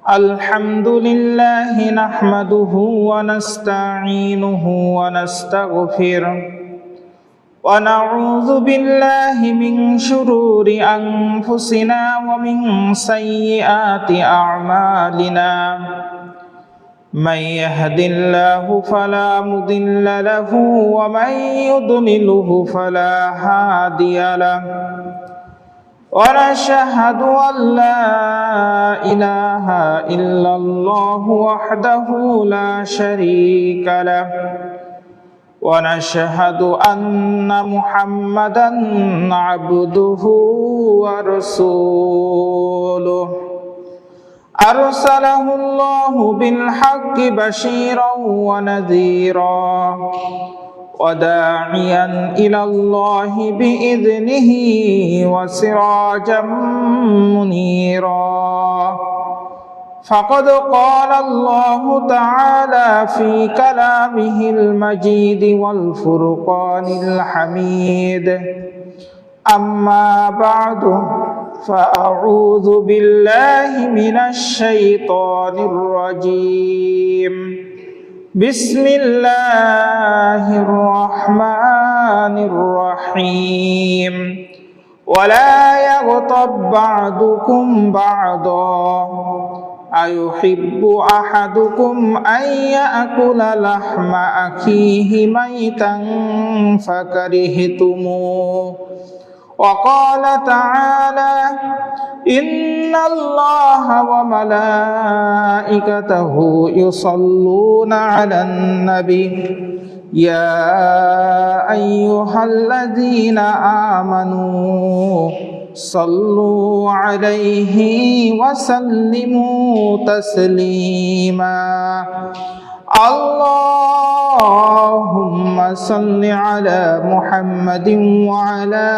الحمد لله نحمده ونستعينه ونستغفره ونعوذ بالله من شرور أنفسنا ومن سيئات أعمالنا من يهد الله فلا مضل له ومن يضلله فلا هادي له ونشهد أن لا إله إلا الله وحده لا شريك له ونشهد أن محمدا عبده ورسوله أرسله الله بالحق بشيرا ونذيرا وداعيا إلى الله بإذنه وسراجا منيرا فقد قال الله تعالى في كلامه المجيد والفرقان الحميد أما بعد فأعوذ بالله من الشيطان الرجيم بسم الله الرحمن الرحيم ولا يغتب بعضكم بعضا أيحب أحدكم أن يأكل لحم أخيه ميتا فكرهتموه وقال تعالى إن الله وملائكته يصلون على النبي يا أيها الذين آمنوا صلوا عليه وسلموا تسليما اللهم صل على محمد وعلى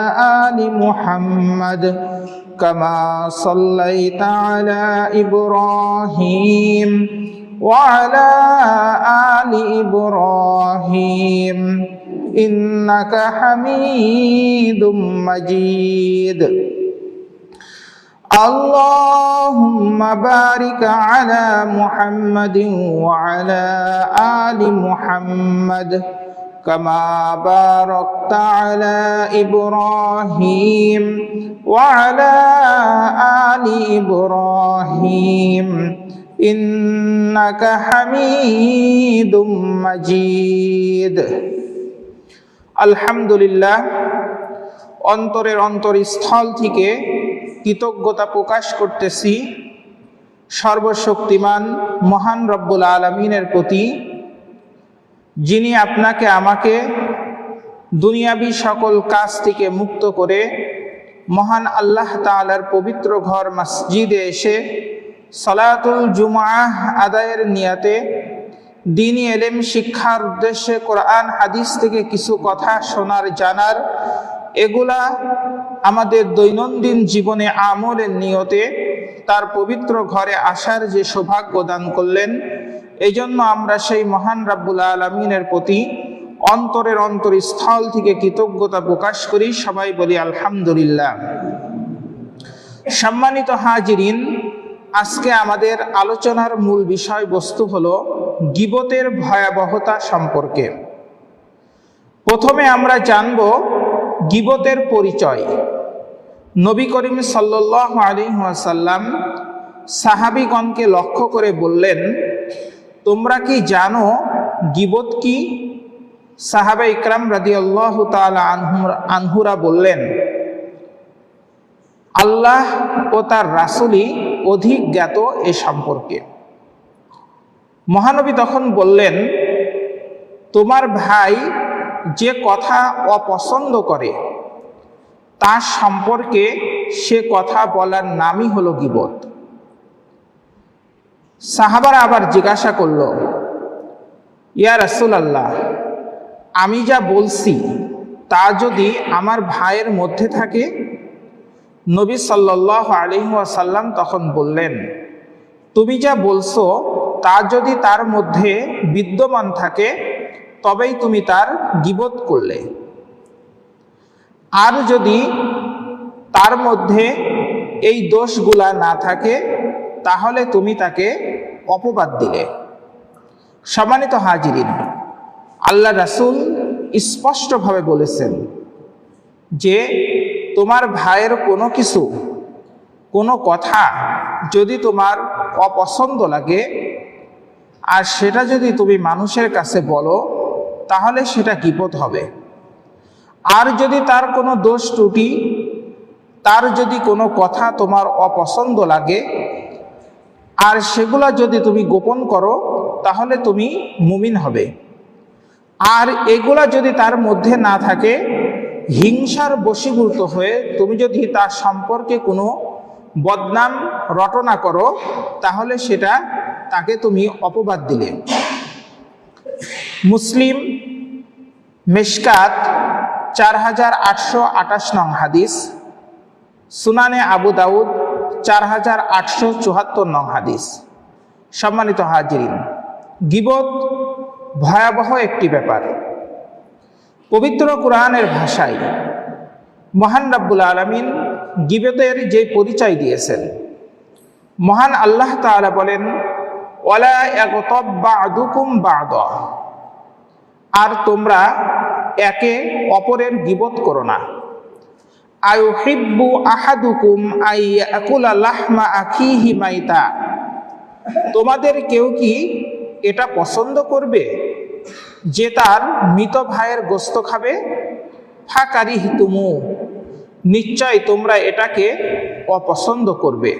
آل محمد كما صليت على إبراهيم وعلى آل إبراهيم إنك حميد مجيد اللهم بارك على محمد وعلى آل محمد كما باركت على إبراهيم وعلى آل إبراهيم إنك حميد مجيد আলহামদুলিল্লাহ অন্তরের অন্তরস্থল থেকে কৃতজ্ঞতা প্রকাশ করতেছি সর্বশক্তিমান মহান রব্বুল আলামিনের প্রতি, যিনি আপনাকে আমাকে দুনিয়াবি সকল কাজ থেকে মুক্ত করে মহান আল্লাহ তাআলার পবিত্র ঘর মসজিদে এসে সালাতুল জুমআহ আদায়ের নিয়তে দ্বীনি ইলম শিক্ষার উদ্দেশ্যে কোরআন হাদিস থেকে কিছু কথা শোনার জানার, এগুলা আমাদের দৈনন্দিন জীবনে আমলের নিয়তে তার পবিত্র ঘরে আসার যে সৌভাগ্য দান করলেন, এই জন্য আমরা সেই মহান রব্বুল আলামিনের প্রতি অন্তরের অন্তরস্থল থেকে কৃতজ্ঞতা প্রকাশ করি। সবাই বলি আলহামদুলিল্লাহ। সম্মানিত হাজিরিন, আজকে আমাদের আলোচনার মূল বিষয়বস্তু হলো গীবতের ভয়াবহতা সম্পর্কে। প্রথমে আমরা জানব গীবতের পরিচয়। নবী করিম সাল্লাল্লাহু আলাইহি ওয়াসাল্লাম সাহাবীগণকে লক্ষ্য করে বললেন, তোমরা কি জানো গীবত কি? সাহাবা ইকরাম রাদিয়াল্লাহু তাআলা আনহুরা বললেন, আল্লাহ ও তার রাসূলই অধিক জ্ঞাত এ সম্পর্কে। মহানবী তখন বললেন, তোমার ভাই যে কথা অপছন্দ করে তার সম্পর্কে সে কথা বলার নামই হলো গীবত। সাহাবারা আবার জিজ্ঞাসা করল, ইয়া রাসূলুল্লাহ, আমি যা বলছি তা যদি আমার ভাইয়ের মধ্যে থাকে? নবী সাল্লাল্লাহু আলাইহি ওয়াসাল্লাম তখন বললেন, তুমি যা বলছো তা যদি তার মধ্যে বিদ্যমান থাকে তবেই তুমি তার গীবত করলে, আর যদি তার মধ্যে এই দোষগুলা না থাকে তাহলে তুমি তাকে অপবাদ দিলে। সম্মানিত হাজিরিন, আল্লাহ রাসূল স্পষ্টভাবে বলেছেন যে তোমার ভাইয়ের কোনো কিছু, কোনো কথা যদি তোমার অপছন্দ লাগে আর সেটা যদি তুমি মানুষের কাছে বলো, তাহলে সেটা গীবত হবে। আর যদি তার কোনো দোষ ত্রুটি, তার যদি কোনো কথা তোমার অপছন্দ লাগে আর সেগুলা যদি তুমি গোপন করো, তাহলে তুমি মুমিন হবে। আর এগুলা যদি তার মধ্যে না থাকে, হিংসার বশীভূত হয়ে তুমি যদি তার সম্পর্কে কোনো বদনাম রটনা করো, তাহলে সেটা তাকে তুমি অপবাদ দিলে। মুসলিম মিশকাত 4828 নং হাদিস, সুনানে আবু দাউদ 4874 নং হাদিস। সম্মানিত হাজিরিন, গীবত ভয়াবহ একটি ব্যাপার। পবিত্র কোরআনের ভাষায় মহান রব্বুল আলামিন গীবতের যে পরিচয় দিয়েছেন, মহান আল্লাহ তাআলা বলেন, ওয়ালা ইয়াগতাব বা'দুকুম বা'দা, আর তোমরা একে অপরের গীবত করো না। আয়ুহিব্বু আহাদুকুম আইয়াকুলা লাহমা আখিহি মাইতা, তোমাদের কেউ কি এটা পছন্দ করবে যে তার মৃত ভাইয়ের গোশত খাবে? ফাকারিহতুমু, নিশ্চয় তোমরা এটাকে অপছন্দ করবে।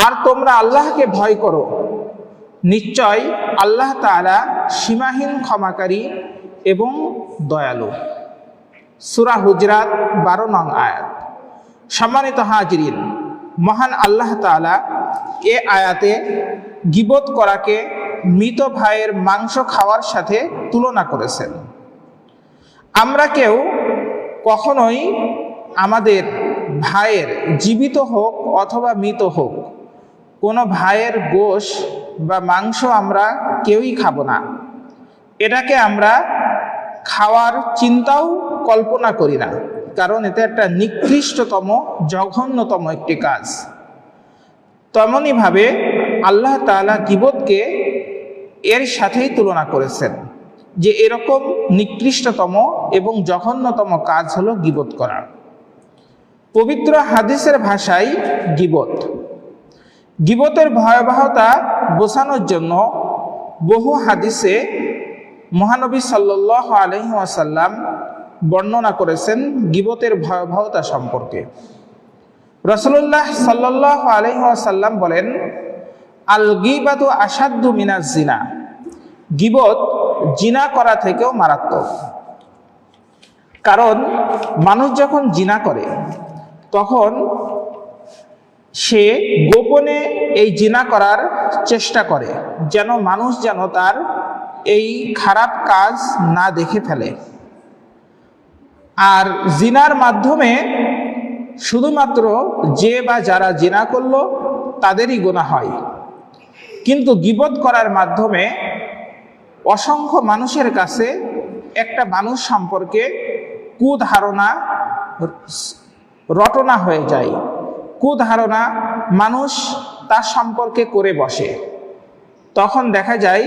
আর তোমরা আল্লাহকে ভয় করো, নিশ্চয় আল্লাহ তাআলা সীমাহীন ক্ষমাকারী এবং দয়ালু। সূরা হুজরাত 12 নং আয়াত। সম্মানিত হাজিরিন, মহান আল্লাহ তাআলা এ আয়াতে গীবত করাকে মৃত ভাইয়ের মাংস খাওয়ার সাথে তুলনা করেছেন। আমরা কেউ কখনোই আমাদের ভাইয়ের, জীবিত হোক অথবা মৃত হোক, কোনো ভাইয়ের গোশ বা মাংস আমরা কেউই খাবো না। এটাকে আমরা খাওয়ার চিন্তাও কল্পনা করি না, কারণ এটা একটা নিকৃষ্টতম, জঘন্যতম একটি কাজ। তেমনইভাবে আল্লাহ তাআলা গীবতকে এর সাথেই তুলনা করেছেন যে এরকম নিকৃষ্টতম এবং জঘন্যতম কাজ হলো গীবত করা। পবিত্র হাদিসের ভাষায় গীবত, গীবতের ভয়াবহতা বোঝানোর জন্য বহু হাদিসে মহানবী সাল্লাল্লাহু আলাইহি ওয়াসাল্লাম বর্ণনা করেছেন গীবতের ভয়াবহতা সম্পর্কে। রাসূলুল্লাহ সাল্লাল্লাহু আলাইহি ওয়াসাল্লাম বলেন, আল গীবাতু আশাদ্দু মিনাজ জিনা, গীবত জিনা করা থেকেও মারাত্মক। কারণ মানুষ যখন জিনা করে তখন সে গোপনে এই জিনা করার চেষ্টা করে, যেন মানুষ যেন তার এই খারাপ কাজ না দেখে ফেলে। আর জিনার মাধ্যমে শুধুমাত্র যে বা যারা জিনা করলো তাদেরই গুনাহ হয়, কিন্তু গীবত করার মাধ্যমে অসংখ্য মানুষের কাছে একটা মানুষ সম্পর্কে কুধারণা রটনা হয়ে যায়। কুধারণা মানুষ তার সম্পর্কে করে বসে। তখন দেখা যায়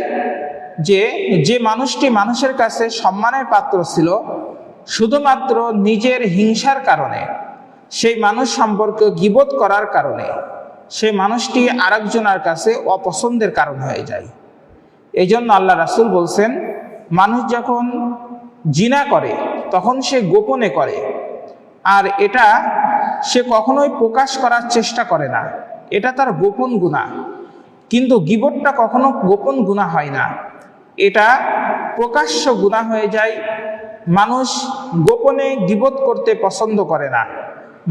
যে যে মানুষটি মানুষের কাছে সম্মানের পাত্র ছিল, শুধুমাত্র নিজের হিংসার কারণে, সেই মানুষ সম্পর্কে গীবত করার কারণে সেই মানুষটি আরেকজনের কাছে অপছন্দের কারণ হয়ে যায়। এই জন্য আল্লাহ রাসূল বলছেন, মানুষ যখন জিনা করে তখন সে গোপনে করে, আর এটা সে কখনোই প্রকাশ করার চেষ্টা করে না, এটা তার গোপন গুনাহ। কিন্তু গীবতটা কখনো গোপন গুনাহ হয় না, এটা প্রকাশ্য গুনাহ হয়ে যায়। মানুষ গোপনে গীবত করতে পছন্দ করে না,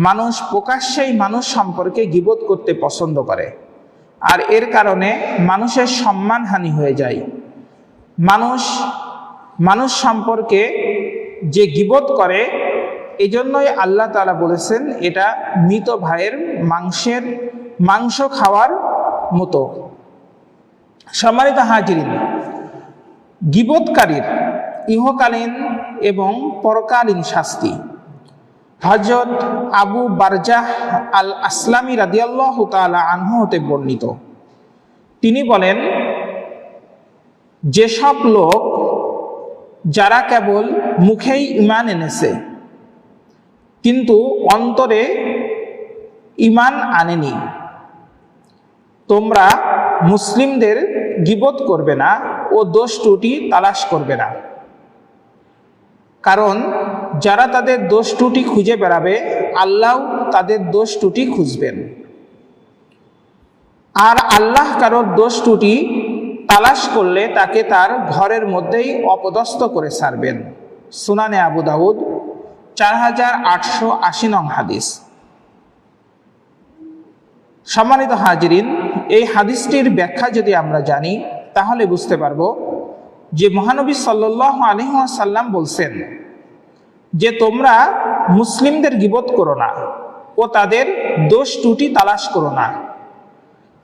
মানুষ প্রকাশ্যেই মানুষ সম্পর্কে গীবত করতে পছন্দ করে। আর এর কারণে মানুষের সম্মানহানি হয়ে যায়। মানুষ সম্পর্কে যে গীবত করে, এই জন্যই আল্লাহ তাআলা বলেছেন এটা মৃত ভাইয়ের মাংস খাওয়ার মতো। সম্মানিত হাজিরিন, গীবতকারীর ইহকালীন এবং পরকালীন শাস্তি। হযরত আবু বারজাহ আল আসলামী রাদিয়াল্লাহু তাআলা আনহু হতে বর্ণিত, তিনি বলেন, যেসব লোক যারা কেবল মুখেই ঈমান এনেছে কিন্তু অন্তরে ঈমান আনেনি, তোমরা মুসলিমদের গীবত করবে না ও দোষ ত্রুটি তালাশ করবে না, কারণ যারা তাদের দোষ ত্রুটি খুঁজে বেড়াবে আল্লাহ তাদের দোষ ত্রুটি খুঁজবেন, আর আল্লাহ কারোর দোষ ত্রুটি তালাশ করলে তাকে তার ঘরের মধ্যেই অপদস্থ করে ছাড়বেন। সুনানে আবু দাউদ 4880 নং হাদিস। সম্মানিত হাজিরিন, এই হাদিসটির ব্যাখ্যা যদি আমরা জানি তাহলে বুঝতে পারব যে মহানবী সাল্লাল্লাহু আলাইহি ওয়াসাল্লাম বলছেন যে তোমরা মুসলিমদের গীবত করো না ও তাদের দোষ ত্রুটি তালাশ করো না,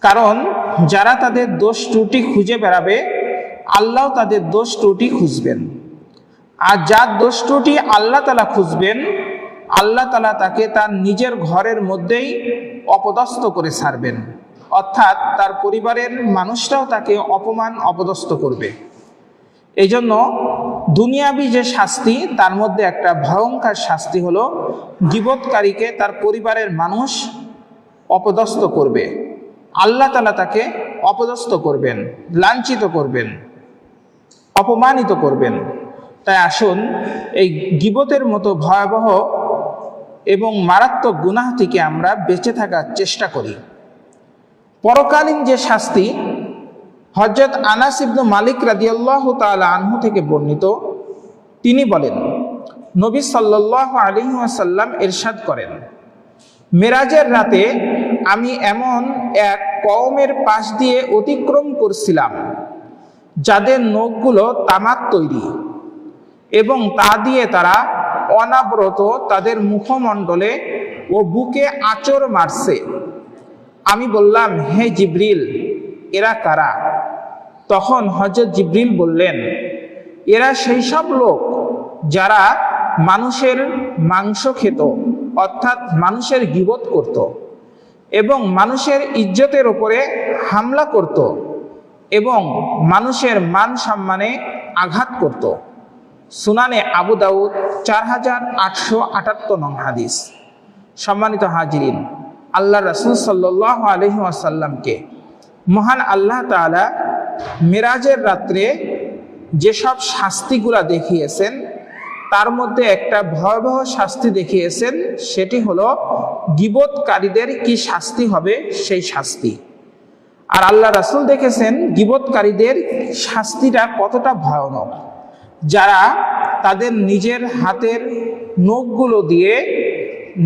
কারণ যারা তাদের দোষ ত্রুটি খুঁজে বেড়াবে আল্লাহ তাদের দোষ ত্রুটি খুঁজবেন, আর যার দোষ ত্রুটি আল্লাহ তাআলা খুঁজবেন আল্লাহ তাআলা তাকে তার নিজের ঘরের মধ্যেই অপদস্থ করে ছাড়বেন, অর্থাৎ তার পরিবারের মানুষরাও তাকে অপমান অপদস্থ করবে। এই জন্য দুনিয়াবি যে শাস্তি তার মধ্যে একটা ভয়ঙ্কর শাস্তি হলো গীবতকারীকে তার পরিবারের মানুষ অপদস্থ করবে, আল্লাহ তাআলা তাকে অপদস্থ করবেন, লাঞ্ছিত করবেন, অপমানিত করবেন। তাই আসুন এই গীবতের মতো ভয়াবহ এবং মারাত্মক গুনাহ থেকে আমরা বেঁচে থাকার চেষ্টা করি। পরকালীন যে শাস্তি, হযরত আনাস ইবনে মালিক রাদিয়াল্লাহু তাআলা আনহু থেকে বর্ণিত, তিনি বলেন, নবী সাল্লাল্লাহু আলাইহি ওয়াসাল্লাম ইরশাদ করেন, মেরাজের রাতে আমি এমন এক কওমের পাশ দিয়ে অতিক্রম করছিলাম যাদের নখগুলো তামার তৈরি এবং তা দিয়ে তারা অনাবরত তাদের মুখমণ্ডলে ও বুকে আঁচড় মারছে। আমি বললাম, হে জিবরিল, এরা কারা? তখন হযরত জিবরিল বললেন, এরা সেই সব লোক যারা মানুষের মাংস খেত, অর্থাৎ মানুষের গীবত করত এবং মানুষের ইজ্জতের উপরে হামলা করত এবং মানুষের মান সম্মানে আঘাত করত। সুনানে আবু দাউদ 4878 নং হাদিস। সম্মানিত হাজিরিন, আল্লাহ রাসূল সাল্লাল্লাহু আলাইহি ওয়াসাল্লামকে মহান আল্লাহ তাআলা মেরাজের রাত্রে যেসব শাস্তিগুলা দেখিয়েছেন তার মধ্যে একটা ভয়াবহ শাস্তি দেখিয়েছেন, সেটি হলো গীবতকারীদের কি শাস্তি হবে সেই শাস্তি। আর আল্লাহ রাসূল দেখেছেন গীবতকারীদের শাস্তিটা কতটা ভয়ানক, যারা তাদের নিজের হাতের নখগুলো দিয়ে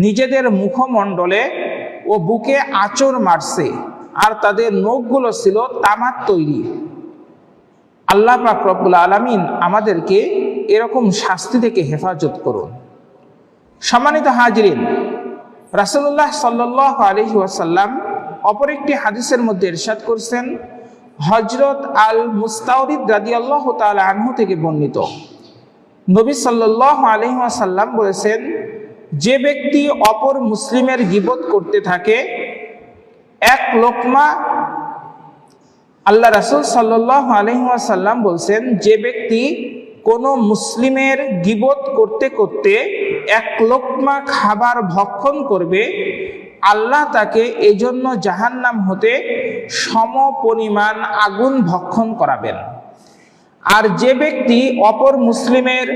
নিজেদের মুখমণ্ডলে ও বুকে আঁচড় মারছে, আর তাদের নখগুলো ছিল তামার তৈরি। আল্লাহ পাক রব্বুল আলামিন আমাদেরকে এরকম শাস্তি থেকে হেফাজত করুন। সম্মানিত হাজিরিন, রাসূলুল্লাহ সাল্লাল্লাহু আলাইহি ওয়াসাল্লাম অপর একটি হাদিসের মধ্যে ইরশাদ করছেন, হযরত আল মুস্তাওরিদ রাদিয়াল্লাহু তাআলা আনহু থেকে বর্ণিত, নবী সাল্লাল্লাহু আলাইহি ওয়াসাল্লাম বলেছেন, যে ব্যক্তি অপর মুসলিমের গীবত করতে থাকে এক লোকমা, আল্লাহ রাসূল সাল্লাল্লাহু আলাইহি ওয়াসাল্লাম বলছেন, যে ব্যক্তি কোনো মুসলিমের গীবত করতে করতে এক লোকমা খাবার ভক্ষণ করবে, আল্লাহ তাকে এজন্য জাহান্নাম হতে সমপরিমাণ আগুন ভক্ষণ করাবেন। আর যে ব্যক্তি অপর মুসলিমের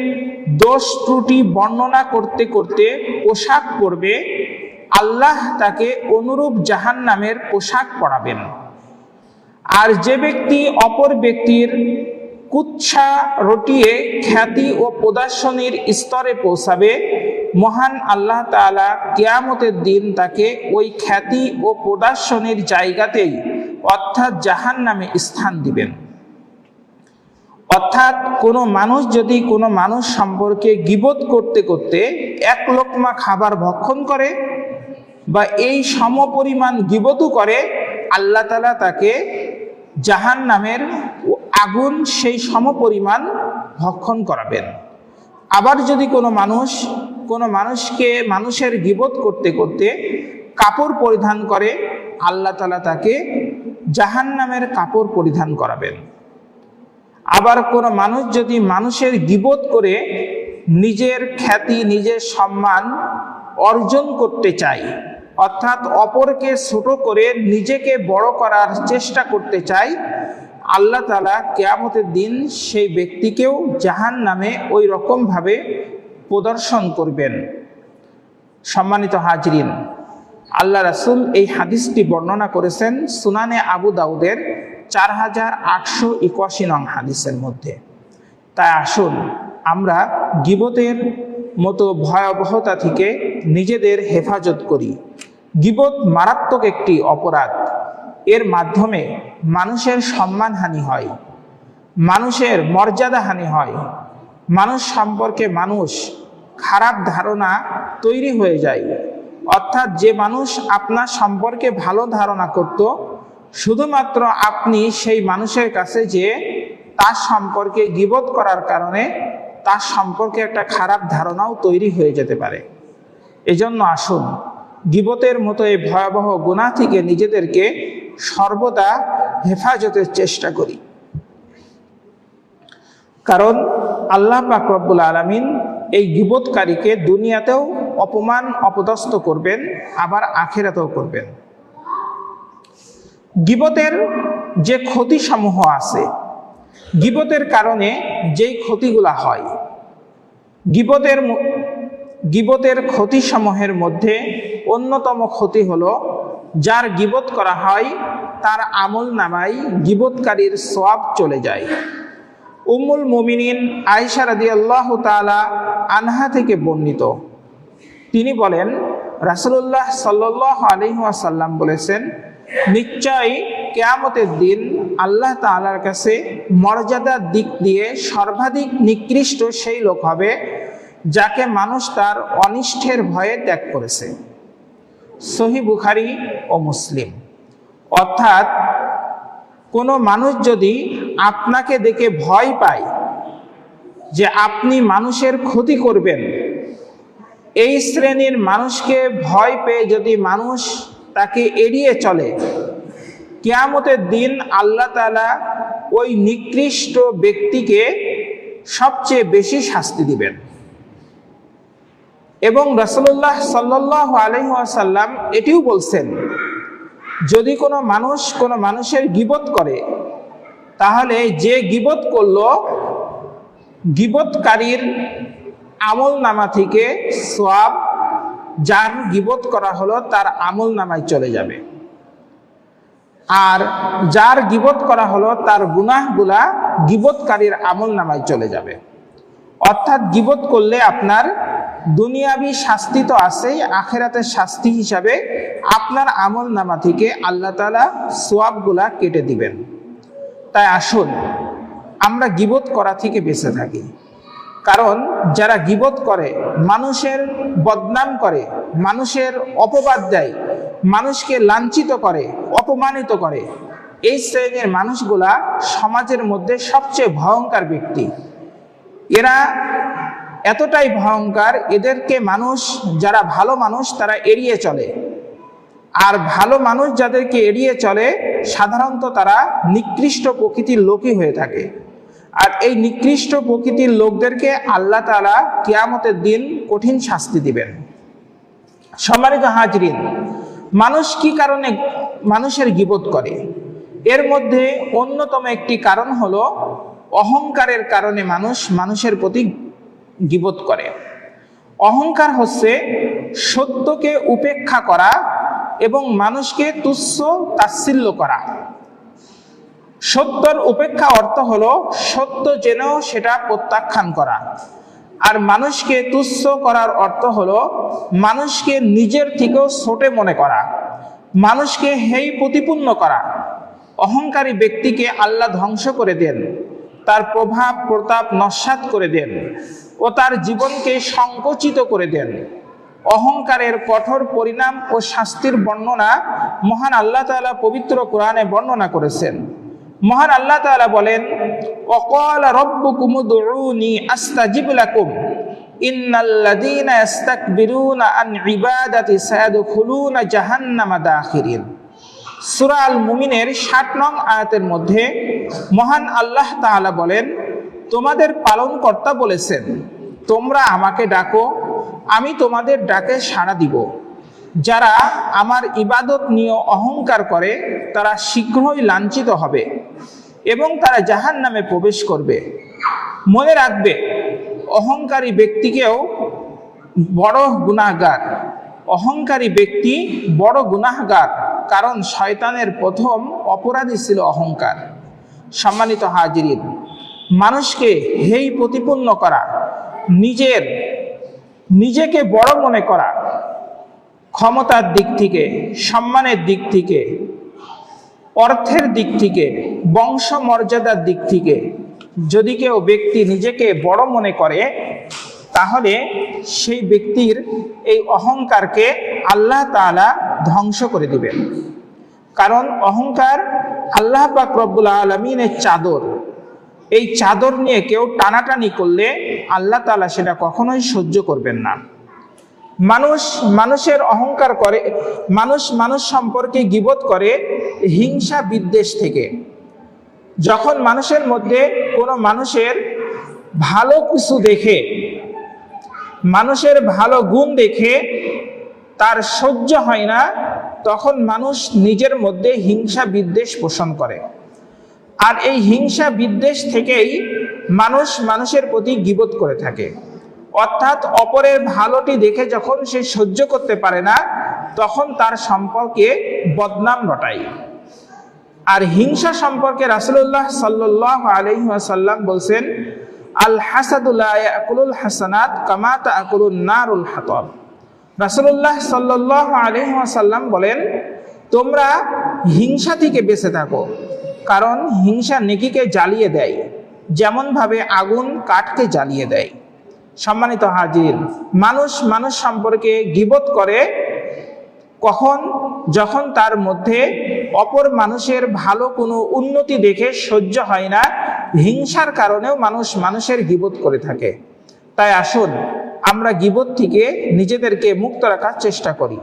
দোষ ত্রুটি বর্ণনা করতে করতে পোশাক পরবে, আল্লাহ তাকে অনুরূপ জাহান্নামের পোশাক পরাবেন। আর যে ব্যক্তি অপর ব্যক্তির কুৎসা রটিয়ে খ্যাতি ও প্রদর্শনীর স্তরে পৌঁছাবে, মহান আল্লাহ তাআলা কিয়ামতের দিন তাকে ওই খ্যাতি ও প্রদর্শনীর জায়গাতেই অর্থাৎ জাহান্নামে স্থান দিবেন। অর্থাৎ কোনো মানুষ যদি কোনো মানুষ সম্পর্কে গীবত করতে করতে এক লোকমা খাবার ভক্ষণ করে বা এই সমপরিমাণ গীবতও করে, আল্লাহ তাআলা তাকে জাহান্নামের আগুন সেই সমপরিমাণ ভক্ষণ করাবেন। আবার যদি কোনো মানুষ কোনো মানুষকে মানুষের গীবত করতে করতে কাপড় পরিধান করে, আল্লাহ তাআলা তাকে জাহান্নামের কাপড় পরিধান করাবেন। আবার কোনো মানুষ যদি মানুষের গীবত করে নিজের খ্যাতি, নিজের সম্মান অর্জন করতে চায়, অর্থাৎ অপরকে ছোট করে নিজেকে বড় করার চেষ্টা করতে চায়, আল্লাহ তাআলা কিয়ামতের দিন সেই ব্যক্তিকেও জাহান্নামে ওই রকমভাবে প্রদর্শন করবেন। সম্মানিত হাজরিন, আল্লাহ রাসূল এই হাদিসটি বর্ণনা করেছেন সুনানে আবু দাউদের 4881 নং হাদিসের মধ্যে। তাই আসুন আমরা গীবতের মতো ভয়াবহতা থেকে নিজেদের হেফাজত করি। গীবত মারাত্মক একটি অপরাধ। এর মাধ্যমে মানুষের সম্মানহানি হয়, মানুষের মর্যাদাহানি হয়, মানুষ সম্পর্কে মানুষ খারাপ ধারণা তৈরি হয়ে যায়। অর্থাৎ যে মানুষ আপনার সম্পর্কে ভালো ধারণা করত, শুধুমাত্র আপনি সেই মানুষের কাছে যে তার সম্পর্কে গীবত করার কারণে তার সম্পর্কে একটা খারাপ ধারণাও তৈরি হয়ে যেতে পারে। এজন্য আসুন গীবতের মতো এই ভয়াবহ গুনাহ থেকে নিজেদেরকে সর্বদা হেফাজতের চেষ্টা করি। কারণ আল্লাহ পাক রব্বুল আলামিন এই গীবতকারীকে দুনিয়াতেও অপমান অপদস্থ করবেন, আবার আখিরাতেও করবেন। গীবতের যে ক্ষতিসমূহ আছে, গীবতের কারণে যেই ক্ষতিগুলা হয়, গীবতের ক্ষতিসমূহের মধ্যে অন্যতম ক্ষতি হলো যার গীবত করা হয় তার আমল নামায় গীবতকারীর সওয়াব চলে যায়। উম্মুল মুমিনিন আয়েশা রাদিয়াল্লাহু তাআলা আনহা থেকে বর্ণিত, তিনি বলেন রাসূলুল্লাহ সাল্লাল্লাহু আলাইহি ওয়াসাল্লাম বলেছেন, নিশ্চয়ই কিয়ামতের দিন আল্লাহ তাআলার কাছে মর্যাদার দিক দিয়ে সর্বাধিক নিকৃষ্ট সেই লোক হবে যাকে মানুষ তার অনিষ্টের ভয়ে ত্যাগ করেছে। সহিহ বুখারী ও মুসলিম। অর্থাৎ কোনো মানুষ যদি আপনাকে দেখে ভয় পায় যে আপনি মানুষের ক্ষতি করবেন, এই শ্রেণীর মানুষকে ভয় পেয়ে যদি মানুষ তাকে এড়িয়ে চলে, কিয়ামতের দিন আল্লাহ তাআলা ওই নিকৃষ্ট ব্যক্তিকে সবচেয়ে বেশি শাস্তি দিবেন। এবং রাসূলুল্লাহ সাল্লাল্লাহু আলাইহি ওয়াসাল্লাম এটিও বলছেন, যদি কোনো মানুষ কোনো মানুষের গীবত করে, তাহলে যে গীবত করলো গীবতকারীর আমল নামা থেকে সওয়াব যার গীবত করা হলো তার আমল নামায় চলে যাবে, আর যার গীবত করা হলো তার গুনাহগুলা গীবতকারীর আমল নামায় চলে যাবে। অর্থাৎ গীবত করলে আপনার দুনিয়াবি শাস্তি তো আছেই, আখিরাতের শাস্তি হিসাবে আপনার আমল নামা থেকে আল্লাহ তাআলা সওয়াবগুলা কেটে দিবেন। তাই আসুন আমরা গীবত করা থেকে বেঁচে থাকি। কারণ যারা গীবত করে, মানুষের বদনাম করে, মানুষের অপবাদ দেয়, মানুষকে লাঞ্ছিত করে, অপমানিত করে, এই শ্রেণীর মানুষগুলা সমাজের মধ্যে সবচেয়ে ভয়ঙ্কর ব্যক্তি। এরা এতটাই ভয়ঙ্কর, এদেরকে মানুষ, যারা ভালো মানুষ তারা এড়িয়ে চলে। আর ভালো মানুষ যাদেরকে এড়িয়ে চলে সাধারণত তারা নিকৃষ্ট প্রকৃতির লোকই হয়ে থাকে। আর এই নিকৃষ্ট প্রকৃতির লোকদেরকে আল্লাহ তাআলা কিয়ামতের দিন কঠিন শাস্তি দিবেন। সম্মানিত হাজরিন, মানুষ কি কারণে মানুষের গীবত করে? এর মধ্যে অন্যতম একটি কারণ হলো অহংকারের কারণে মানুষ মানুষের প্রতি গীবত করে। অহংকার হচ্ছে সত্যকে উপেক্ষা করা এবং মানুষকে তুচ্ছ তাচ্ছিল্য করা। সত্যর উপেক্ষা অর্থ হলো সত্য জেনেও সেটা প্রত্যাখ্যান করা, আর মানুষকে তুচ্ছ করার অর্থ হলো মানুষকে নিজের থেকেও ছোট মনে করা, মানুষকে হেয় প্রতিপন্ন করা। অহংকারী ব্যক্তিকে আল্লাহ ধ্বংস করে দেন, তার প্রভাব প্রতাপ নস্যাৎ করে দেন ও তার জীবনকে সংকুচিত করে দেন। অহংকারের কঠোর পরিণাম ও শাস্তির বর্ণনা মহান আল্লাহ তাআলা পবিত্র কোরআনে বর্ণনা করেছেন। মহান আল্লাহ তাআলা বলেন, ওয়াকালা রাব্বুকুম উদউনি আস্তাজিব লাকুম, ইন্নাল্লাযীনা ইস্তাকবিরুনা আন ইবাদাতি সায়াদখুলুনা জাহান্নামা দাখিরিন। সূরা আল মুমিনের 60 নং আয়াতের মধ্যে মহান আল্লাহ তাআলা বলেন, তোমাদের পালনকর্তা বলেছেন, তোমরা আমাকে ডাকো, আমি তোমাদের ডাকে সাড়া দিব। যারা আমার ইবাদত নিয়ে অহংকার করে তারা শীঘ্রই লাঞ্ছিত হবে এবং তারা জাহান্নামে প্রবেশ করবে। মনে রাখবে, অহংকারী ব্যক্তিকেও বড় গুনাহগার, অহংকারী ব্যক্তি বড় গুনাহগার, কারণ শয়তানের প্রথম অপরাধী ছিল অহংকার। সম্মানিত হাজিরিন, মানুষকে হেয় প্রতিপন্ন করা, নিজেকে বড় মনে করা, ক্ষমতার দিক থেকে, সম্মানের দিক থেকে, অর্থের দিক থেকে, বংশ মর্যাদার দিক থেকে যদি কেউ ব্যক্তি নিজেকে বড় মনে করে, তাহলে সেই ব্যক্তির এই অহংকারকে আল্লাহ তাআলা ধ্বংস করে দিবেন। কারণ অহংকার আল্লাহ পাক রব্বুল আলামিনের চাদর। এই চাদর নিয়ে কেউ টানাটানি করলে আল্লাহ তাআলা সেটা কখনোই সহ্য করবেন না। মানুষের অহংকার করে, মানুষ সম্পর্কে গীবত করে হিংসা বিদ্বেষ থেকে। যখন মানুষের মধ্যে কোনো মানুষের ভালো কিছু দেখে, মানুষের ভালো গুণ দেখে তার সহ্য হয় না, তখন মানুষ নিজের মধ্যে হিংসা বিদ্বেষ পোষণ করে। আর এই হিংসা বিদ্বেষ থেকেই মানুষের প্রতি গীবত করে থাকে। অর্থাৎ অপরের ভালোটি দেখে যখন সে সহ্য করতে পারে না, তখন তার সম্পর্কে বদনাম রটায়। আর হিংসা সম্পর্কে রাসূলুল্লাহ সাল্লাল্লাহু আলাইহি ওয়াসাল্লাম বলছেন, আল হাসাদু লা ইয়াকুলুল হাসানাত কামা তাকুলুন নারুল হাতাব। রাসূলুল্লাহ সাল্লাল্লাহু আলাইহি ওয়াসাল্লাম বলেন, তোমরা হিংসা থেকে বেঁচে থাকো, কারণ হিংসা নেকিকে জ্বালিয়ে দেয়, যেমন ভাবে আগুন কাঠকে জ্বালিয়ে দেয়। সম্মানিত হাজির, মানুষ সম্পর্কে গীবত করে কখন? যখন তার মধ্যে অপর মানুষের ভালো কোনো উন্নতি দেখে সহ্য হয় না, হিংসার কারণেও মানুষের গীবত করে থাকে। তাই আসুন আমরা গীবত থেকে নিজেদেরকে মুক্ত রাখার চেষ্টা করি।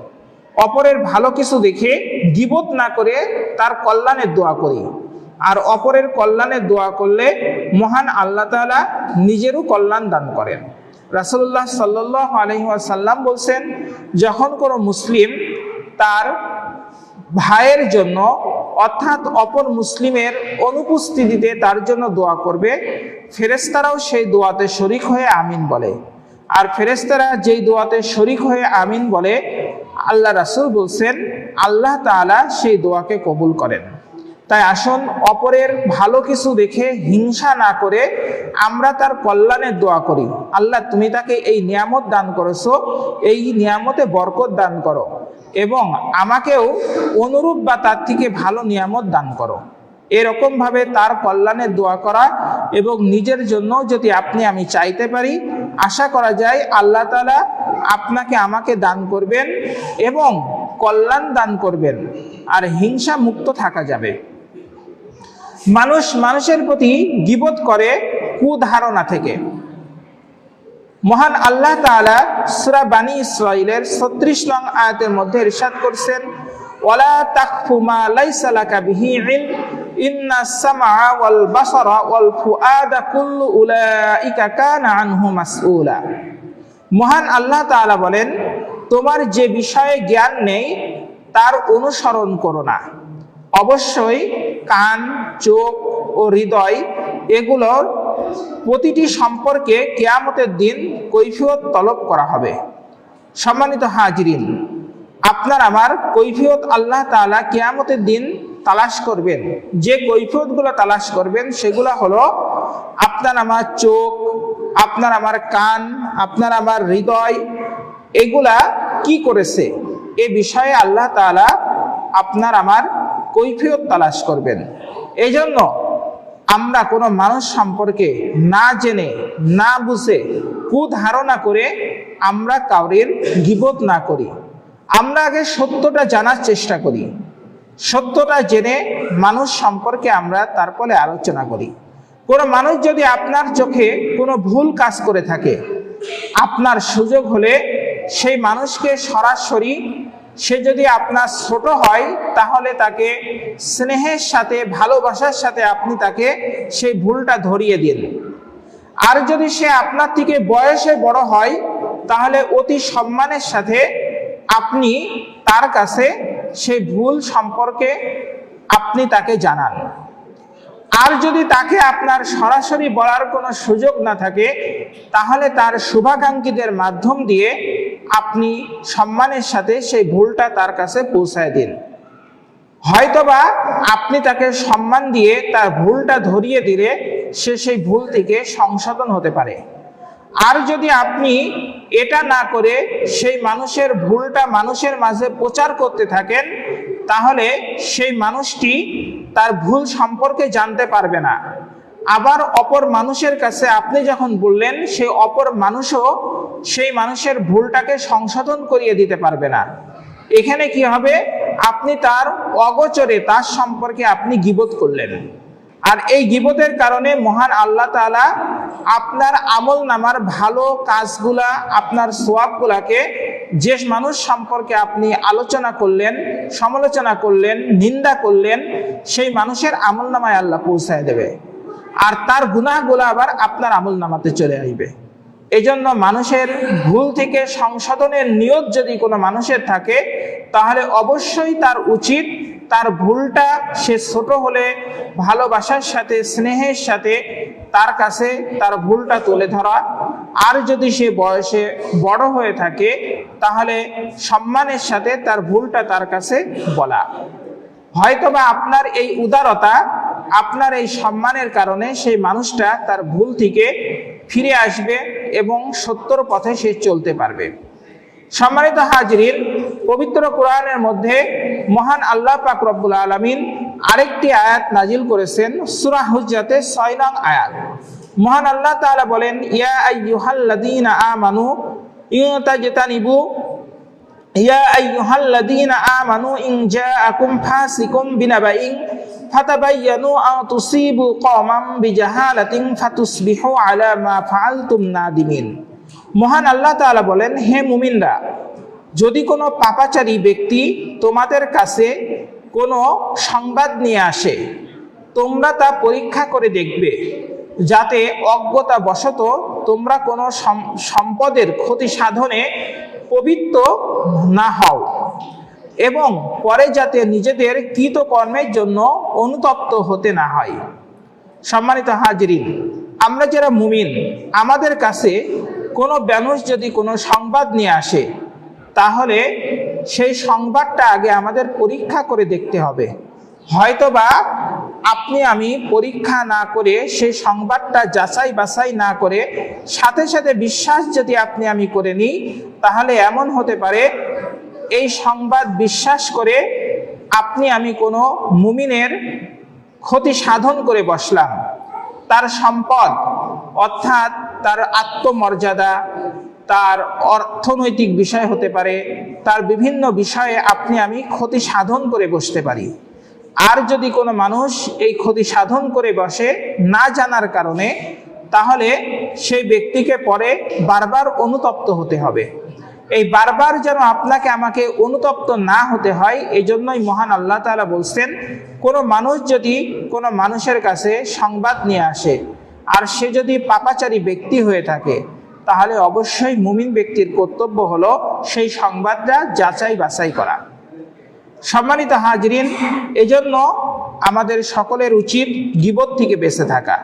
অপরের ভালো কিছু দেখে গীবত না করে তার কল্যাণের দোয়া করি। আর অপরের কল্যাণের দোয়া করলে মহান আল্লাহ তাআলা নিজেরও কল্যাণ দান করেন। রাসূলুল্লাহ সাল্লাল্লাহু আলাইহি ওয়াসাল্লাম বলছেন, যখন কোনো মুসলিম তার ভাইয়ের জন্য, অর্থাৎ অপর মুসলিমের অনুপস্থিতিতে তার জন্য দোয়া করবে, ফেরেশতারাও সেই দোয়াতে শরীক হয়ে আমিন বলে। আর ফেরেশতারা যেই দোয়াতে শরীক হয়ে আমিন বলে, আল্লাহ রাসূল বলছেন আল্লাহ তাআলা সেই দোয়াকে কবুল করেন। তাই আসুন অপরের ভালো কিছু দেখে হিংসা না করে আমরা তার কল্যাণের দোয়া করি। আল্লাহ, তুমি তাকে এই নিয়ামত দান করেছো, এই নিয়ামতে বরকত দান করো এবং আমাকেও অনুরূপ বা তার থেকে ভালো নিয়ামত দান করো। এরকম ভাবে তার কল্যাণের দোয়া করা এবং নিজের জন্য যদি আমি চাইতে পারি, আশা করা যায় আল্লাহ তাআলা আপনাকে আমাকে দান করবেন এবং কল্যাণ দান করবেন, আর হিংসা মুক্ত থাকা যাবে। মানুষের প্রতি গীবত করে কুধারণা থেকে। মহান আল্লাহ তাআলা সূরা বানী ইসরাঈলের 36 নং আয়াতের মধ্যে ইরশাদ করছেন, ওয়ালা তাখফু মা লাইসা লাকা বিহি ইলম ইন্নাস সামআ ওয়াল বাসারা ওয়াল ফুআদা কুল্লু উলাইকা কানা আনহু মাসউলা। মহান আল্লাহ তাআলা বলেন, তোমার যে বিষয়ে জ্ঞান নেই তার অনুসরণ করো না। অবশ্যই কান, চোখ ও হৃদয় এগুলোর প্রতিটি সম্পর্কে কিয়ামতের দিন কৈফিয়ত তলব করা হবে। সম্মানিত হাজিরিন, আপনার আমার কৈফিয়ত আল্লাহ তাআলা কিয়ামতের দিন তালাশ করবেন। যে কৈফিয়তগুলো তালাশ করবেন সেগুলো হলো আপনার আমার চোখ, আপনার আমার কান, আপনার আমার হৃদয়, এগুলা কি করেছে এ বিষয়ে আল্লাহ তাআলা আপনার আমার কৈফিয়ত তালাশ করবেন। এই জন্য আমরা কোনো মানুষ সম্পর্কে না জেনে না বুঝে কুধারণা করে আমরা কাউরের গীবত না করি। আমরা আগে সত্যটা জানার চেষ্টা করি, সত্যটা জেনে মানুষ সম্পর্কে আমরা তারপরে আলোচনা করি। কোনো মানুষ যদি আপনার চোখে কোনো ভুল কাজ করে থাকে, আপনার সুযোগ হলে সেই মানুষকে সরাসরি, সে যদি আপনার ছোট হয় তাহলে তাকে স্নেহের সাথে ভালোবাসার সাথে আপনি তাকে সেই ভুলটা ধরিয়ে দিন। আর যদি সে আপনার থেকে বয়সে বড় হয় তাহলে অতি সম্মানের সাথে আপনি তার কাছে সেই ভুল সম্পর্কে আপনি তাকে জানান। আর যদি তাকে আপনার সরাসরি বলার কোনো সুযোগ না থাকে তাহলে তার শুভাকাঙ্ক্ষীদের মাধ্যম দিয়ে আপনি সম্মানের সাথে সেই ভুলটা তার কাছে পৌঁছায় দিন। হয়তোবা আপনি তাকে সম্মান দিয়ে তার ভুলটা ধরিয়ে দিলে সে সেই ভুল থেকে সংশোধন হতে পারে। আর যদি আপনি এটা না করে সেই মানুষের ভুলটা মানুষের মাঝে প্রচার করতে থাকেন তাহলে সেই মানুষটি তার ভুল সম্পর্কে জানতে পারবে না। আবার অপর মানুষের কাছে আপনি যখন বললেন, সেই অপর মানুষও সেই মানুষের ভুলটাকে সংশোধন করিয়ে দিতে পারবে না। এখানে কি হবে, আপনি তার অগোচরে তার সম্পর্কে আপনি গীবত করলেন। আর এই গীবতের কারণে মহান আল্লাহ তাআলা আপনার আমল নামার ভালো কাজগুলা, আপনার সওয়াবগুলাকে যে মানুষ সম্পর্কে আপনি আলোচনা করলেন, সমালোচনা করলেন, নিন্দা করলেন, সেই মানুষের আমল নামায় আল্লাহ পৌঁছায় দেবে। আর তার গুনাহগুলো আবার আপনার আমল নামাতে চলে আসবে। এই জন্য মানুষের ভুল থেকে সংশোধনের নিয়ত যদি কোনো মানুষের থাকে তাহলে অবশ্যই তার উচিত তার ভুলটা, সে ছোট হলে ভালোবাসার সাথে স্নেহের সাথে তার কাছে তার ভুলটা তুলে ধরা। আর যদি সে বয়সে বড় হয়ে থাকে তাহলে সম্মানের সাথে তার ভুলটা তার কাছে বলা। হয়তোবা আপনার এই উদারতা, আপনার এই সম্মানের কারণে সেই মানুষটা তার ভুল থেকে ফিরে আসবে এবং সত্যর পথে সে চলতে পারবে। সম্মানিত হাজিরিন, পবিত্র কোরআনের মধ্যে মহান আল্লাহ পাক রব্বুল আলামিন আরেকটি আয়াত নাজিল করেছেন, সূরা হুজরাতের 6 নং আয়াত। মহান আল্লাহ তাআলা বলেন, ইয়া আইয়ুহাল্লাযীনা আমানু ইনতাজতানিবু ইয়া আইয়ুহাল্লাযীনা আমানু ইন জাআকুম ফাসিকুম বিনাবাইন ফাতাবায়ানু আন তুসিবু কওমান বিজাহালাতিন ফাতুসবিহু আলা মা ফাআলতুম নাদিমিন। মহান আল্লাহ তাআলা বলেন, হে মুমিনরা, যদি কোনো পাপাচারী ব্যক্তি তোমাদের কাছে কোনো সংবাদ নিয়ে আসে, তোমরা তা পরীক্ষা করে দেখবে, যাতে অজ্ঞতাবশত তোমরা কোনো সম্পদের ক্ষতি সাধনে পবিত্র না হও এবং পরে যাতে নিজেদের কৃতকর্মের জন্য অনুতপ্ত হতে না হয়। সম্মানিত হাজিরিন, আমরা যারা মুমিন, আমাদের কাছে কোনো মানুষ যদি কোনো সংবাদ নিয়ে আসে তাহলে সেই সংবাদটা আগে আমাদের পরীক্ষা করে দেখতে হবে। হয়তোবা আপনি আমি পরীক্ষা না করে সেই সংবাদটা যাচাই বাছাই না করে সাথে সাথে বিশ্বাস যদি আপনি আমি করে নিই তাহলে এমন হতে পারে এই সংবাদ বিশ্বাস করে আপনি আমি কোনো মুমিনের ক্ষতি সাধন করে বসলাম। তার সম্পদ অর্থাৎ তার আত্মমর্যাদা, তার অর্থনৈতিক বিষয় হতে পারে, তার বিভিন্ন বিষয়ে আপনি আমি ক্ষতি সাধন করে বসতে পারি। আর যদি কোনো মানুষ এই ক্ষতি সাধন করে বসে না জানার কারণে, তাহলে সেই ব্যক্তিকে পরে বারবার অনুতপ্ত হতে হবে। এই বারবার যেন আপনাকে আমাকে অনুতপ্ত না হতে হয়, এই জন্যই মহান আল্লাহ তাআলা বলছেন, কোনো মানুষ যদি কোনো মানুষের কাছে সংবাদ নিয়ে আসে আর সে যদি পাপাচারী ব্যক্তি হয়ে থাকে তাহলে অবশ্যই মুমিন ব্যক্তির কর্তব্য হলো সেই সংবাদটা যাচাই বাছাই করা। সম্মানিত হাজিরিন, এজন্য আমাদের সকলের উচিত গীবত থেকে বেঁচে থাকা।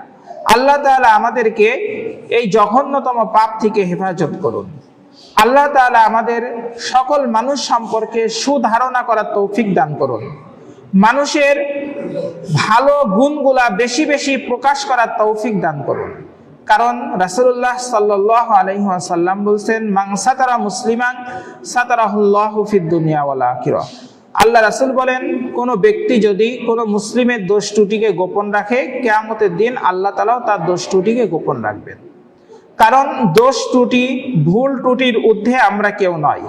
আল্লাহ তাআলা আমাদেরকে এই জঘন্যতম পাপ থেকে হেফাজত করুন। আল্লাহ তাআলা আমাদের সকল মানুষ সম্পর্কে সুধারণা করার তৌফিক দান করুন। মানুষের ভালো গুণগুলা বেশি বেশি প্রকাশ করার তৌফিক দান করুন। কারণ রাসূলুল্লাহ সাল্লাল্লাহু আলাইহি ওয়াসাল্লাম বলছেন, মান সাতারা মুসলিমান সাতারাহুল্লাহু ফিদ দুনিয়া ওয়াল আখিরাহ। আল্লাহ রাসূল বলেন, কোনো ব্যক্তি যদি কোনো মুসলিমের দোষ ত্রুটিকে গোপন রাখে, কিয়ামতের দিন আল্লাহ তাআলাও তার দোষ ত্রুটিকে গোপন রাখবেন। কারণ দোষ ত্রুটি, ভুল ত্রুটির ঊর্ধ্বে আমরা কেউ নয়।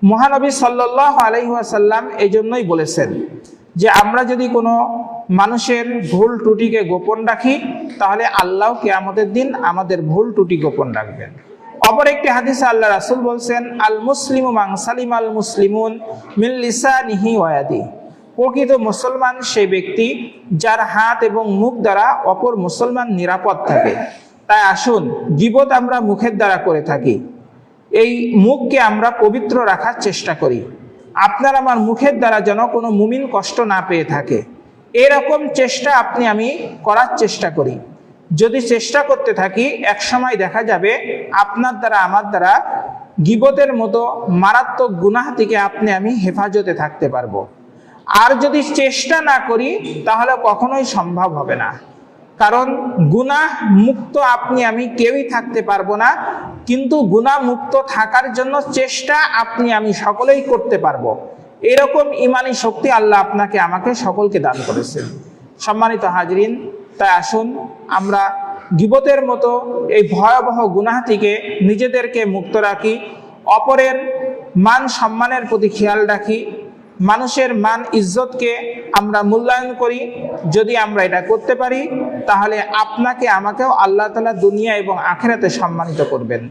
মহানবী সাল্লাল্লাহু আলাইহি ওয়াসাল্লাম এই জন্যই বলেছেন যে আমরা যদি কোনো মানুষের ভুল ত্রুটিকে গোপন রাখি তাহলে আল্লাহ কিয়ামতের দিন আমাদের ভুল ত্রুটি গোপন রাখবেন। অপর একটি হাদিসে আল্লাহ রাসূল বলছেন, আল মুসলিমু মান সালিম আল মুসলিমুন মিন লিসানিহি ওয়া ইয়াদিহি। প্রকৃত মুসলমান সেই ব্যক্তি যার হাত এবং মুখ দ্বারা অপর মুসলমান নিরাপদ থাকে। তাই আসুন, গীবত আমরা মুখের দ্বারা করে থাকি, এই মুখকে আমরা পবিত্র রাখার চেষ্টা করি। আপনার আমার মুখের দ্বারা যেন কোনো মুমিন কষ্ট না পেয়ে থাকে, এরকম চেষ্টা আপনি আমি করার চেষ্টা করি। যদি চেষ্টা করতে থাকি, এক সময় দেখা যাবে আপনার দ্বারা আমার দ্বারা গীবতের মতো মারাত্মক গুনাহ থেকে আপনি আমি হেফাজতে থাকতে পারবো। আর যদি চেষ্টা না করি তাহলে কখনোই সম্ভব হবে না, কারণ গুনাহ মুক্ত আপনি আমি কেউই থাকতে পারবো না, কিন্তু গুনাহ মুক্ত থাকার জন্য চেষ্টা আপনি আমি সকলেই করতে পারবো। এরকম ইমানি শক্তি আল্লাহ আপনাকে আমাকে সকলকে দান করেছেন। সম্মানিত হাজরিন, তাই আসুন আমরা গীবতের মতো এই ভয়াবহ গুনাহ থেকে নিজেদেরকে মুক্ত রাখি, অপরের মান সম্মানের প্রতি খেয়াল রাখি, মানুষের মান ইজ্জতকে আমরা মূল্যায়ন করি। যদি আমরা এটা করতে পারি তাহলে আপনাকে আমাকেও আল্লাহ তাআলা দুনিয়া এবং আখিরাতে সম্মানিত করবেন।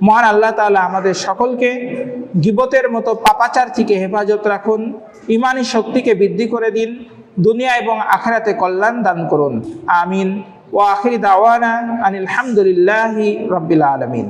মহান আল্লাহ তাআলা আমাদের সকলকে গীবতের মতো পাপাচার থেকে হেফাজত রাখুন, ইমানি শক্তিকে বৃদ্ধি করে দিন, দুনিয়া এবং আখিরাতে কল্যাণ দান করুন। আমিন। ওয়া আখির দাওয়ানা আনিল হামদুলিল্লাহি রাব্বিল আলামিন।